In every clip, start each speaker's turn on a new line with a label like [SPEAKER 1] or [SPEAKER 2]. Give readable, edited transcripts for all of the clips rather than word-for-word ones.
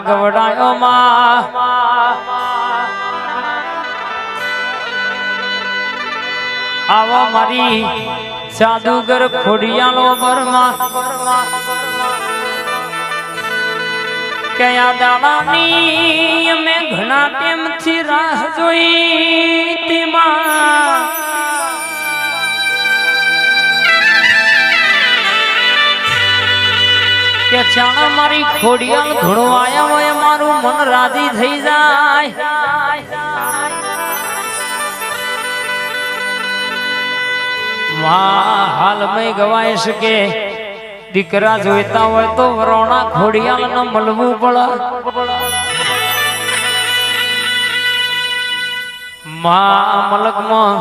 [SPEAKER 1] ગવડાયો માં આવો મારી જાદુગર ખોડિયાલો બરમાં કયા દાડાની અમે ઘણા ટેમથી રાહ જોઈ તેમાં કે ચાણા મારી ખોડિયાલ ધૂણવાયા હોય મારું મન રાજી થઈ જાય માં હાલ મેં ગવાય શકે દીકરા જોઈતા હોય તો વરોણા ખોડિયાલ ન મળવું પડે માં મલકમાં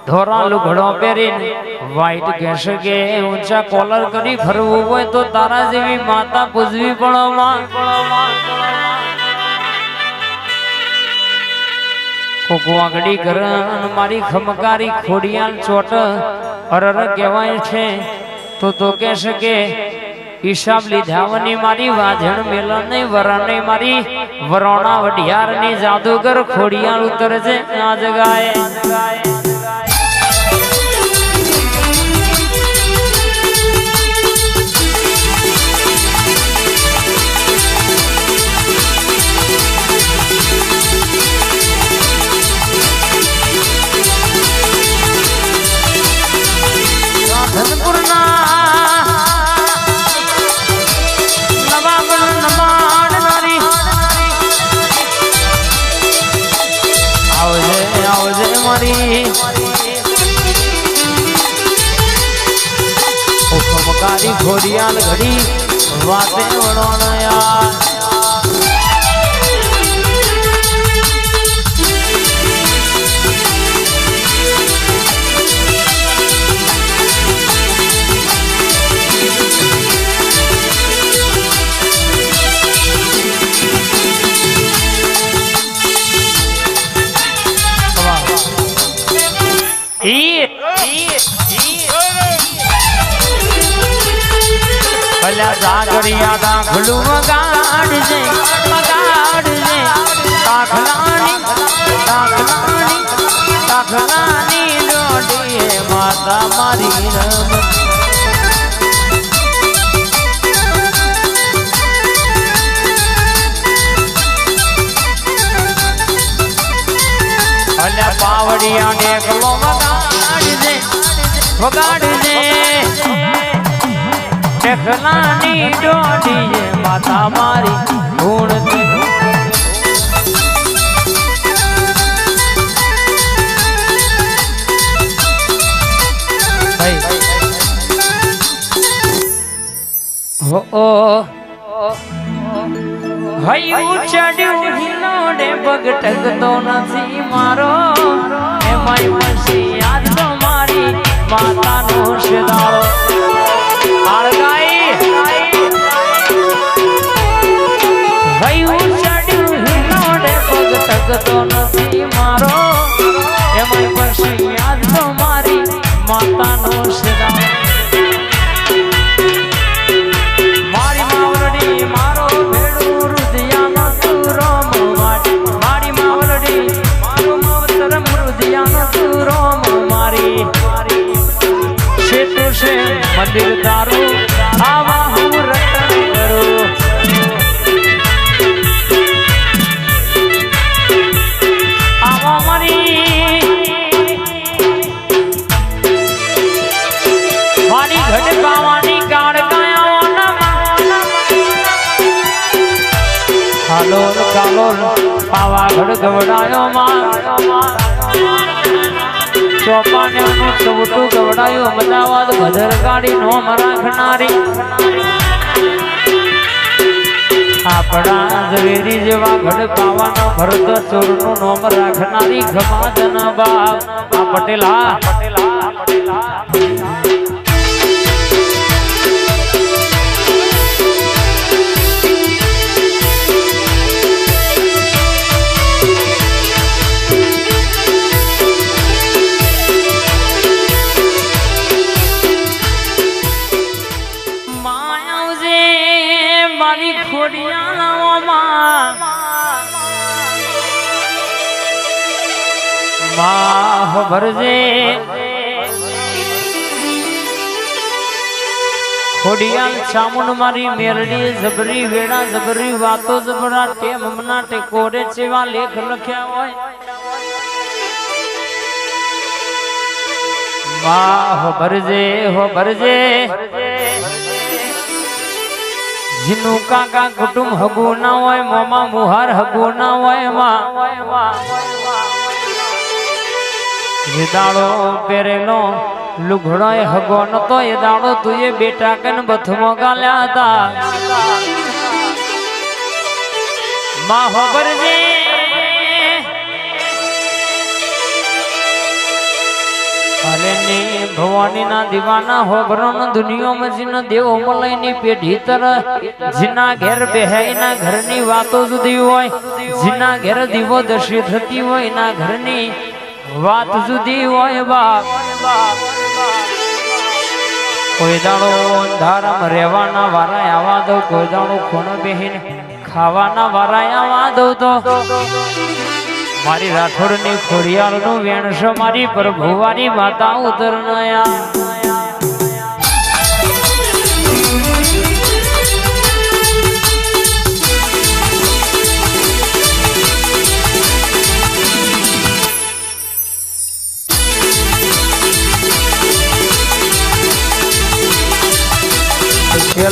[SPEAKER 1] ધોરા લુગડો પહેરીને વાઈટ કહેશે કે ઊંચા કોલર કરી ફરવું હોય તો તારા જેવી માતા પૂજવી પડે માં કોકવાગડી કરણ મારી ખમકારી ખોડિયાલ ચોટ અરર કહેવાય છે તો કહેશે કે હિસાબ લીધાવની મારી વાજણ મેલન વરણે મારી વરોણા વઢિયારની જાદુગર ખોડિયાલ ઉતરે છે આ જગાએ ખમકારી ખોડિયાલ ઘડી વાતે વણોણયા જાગરિયા દાખલું વગાડજે વગાડજે દાખલાની ડોડીએ માતા મારી રમ અલ્યા પાવડિયા નેકલો વગાડજે વગાડજે દેખલાની ડોડીએ માતા મારી ગુણતી હૈયું ચડ્યું હિલોડે પગ ટકતો નથી મારો એમાંય પછી યાદ તો મારી માતાનો શેદાળો ટકતો નથી મારો એમાં પછી યાદ તો મારી માતાનો શેદાળો મારી માવલડી મારો ભેડું રુધિયાનો સુરોમ મારી માવલડી મારો માવતર રુધિયાનો સુરોમ મારી સેતુ છે મંદિર તારું આવા હું રટણ કરું પાવાગઢ ગવડાયો માં ચોપાનેનું સૌટું ગવડાયો અમદાવાદ ભદર ગાડી નોમ રાખનારી આપણા ઝવેરી જેવા ગઢ પાવાનો ભરત ચોરનું નોમ રાખનારી ગમાદના બાપ આ પટેલા ખોડિયાલાઓમાં માહ ભરજે ખોડિયાલ ચામુંડ મારી મેરડી જબરી વેડા જબરી વાતો જબરા ટેમ મના ટેકોરે જેવા લેખ લખ્યા હોય માહ ભરજે હો ભરજે જીનું કાકા કુટુંબ હગુ ના હોય મોમા મુહાર હગુ ના હોય માં દાડો પહેરેલો લુઘડો હગો નતો એ દાડો તુએ બેટા કન બથમો ગાલ્યા હતા માં હોબરજે અલેની ભવાની ના દીવાના હોબરો ન દુનિયામાં જીન દેવો મલયની પેઢી તર જીના ઘેર બેહાઈ ના ઘરની વાતો જુદી હોય જીના ઘેર દીવો દશી થતી હોય ના ઘરની વાત જુદી હોય બાપ કોઈ દાડો અંધારામાં રહેવાના વારા આવા દઉં કોઈ દાડો ખૂણ બેહીને ખાવાના વારા આવા દઉં તો મારી રાઠોડની ખોડિયાલનું વેણ છે મારી પ્રભુવાની માતા ઉતરનયા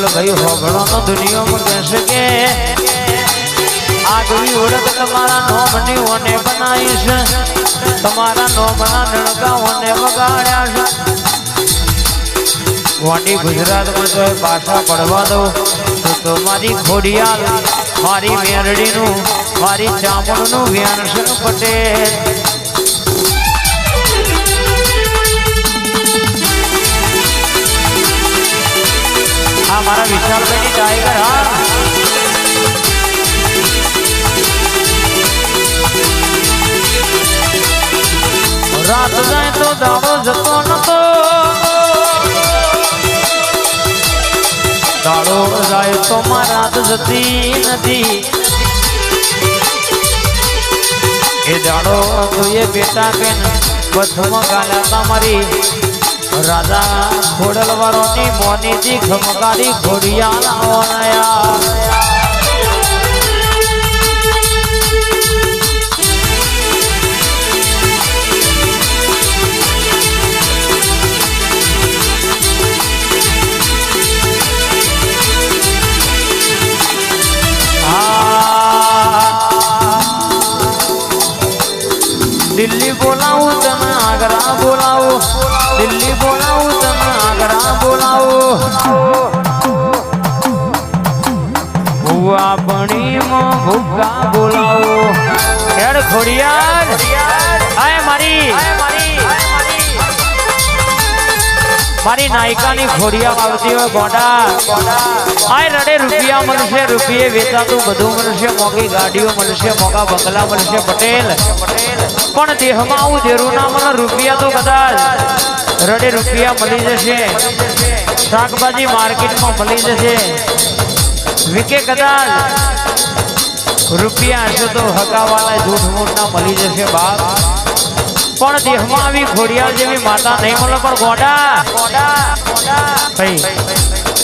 [SPEAKER 1] ભાઈ હોબળો નો દુનિયામાં કહેશે કે આગવી ઓળખ તમારા નોમની ઓને બનાવીશ તમારા નોમના નણકાઓને વગાડ્યા છે વાડી ગુજરાતમાં જો ભાષા પડવા દઉં તો મારી ખોડિયાલ મારી મેરડીનું મારી ચામડનું વ્યાણસન પટેલ આ મારા વિશાલભાઈની ટાઈગર હા રાત જાય તો દાડો જતો નતો દાડો જાય તો માં રાત જતી નથી એ દાડો તુએ બેટા કેન બથમાં ગાલ્યા તમારી રાજા ખોડલવારોની મોનીજી ખમકારી ખોડિયાલ આવનાયા દિલ્હી બોલાવું તને આગ્રા બોલાવું દિલ્હી બોલાવું તને આગ્રા બોલાવું ભુવા પણીમાં ભૂકા બોલાવું હેડ ખોડિયાલ આય મારી નાયકાની ખોડિયાલ આવતી હોય ગોડા આય રડે રૂપિયા મળશે રૂપિયે વેચાતું બધું મળશે મોંઘી ગાડીઓ મળશે મોંઘા બંગલા મળશે પટેલ પણ દેહમાં આવું દેરું ના મળે રૂપિયા તો કદાચ રડે રૂપિયા મળી જશે શાકભાજી માર્કેટમાં મળી જશે વિકે કદાચ રૂપિયા હશે તો હકાવાલા જૂઠ મૂઠ ના મળી જશે બાપ પણ દેહમાં આવી ખોડિયાલ જેવી માતા નહીં મળે પણ ગોડા ભાઈ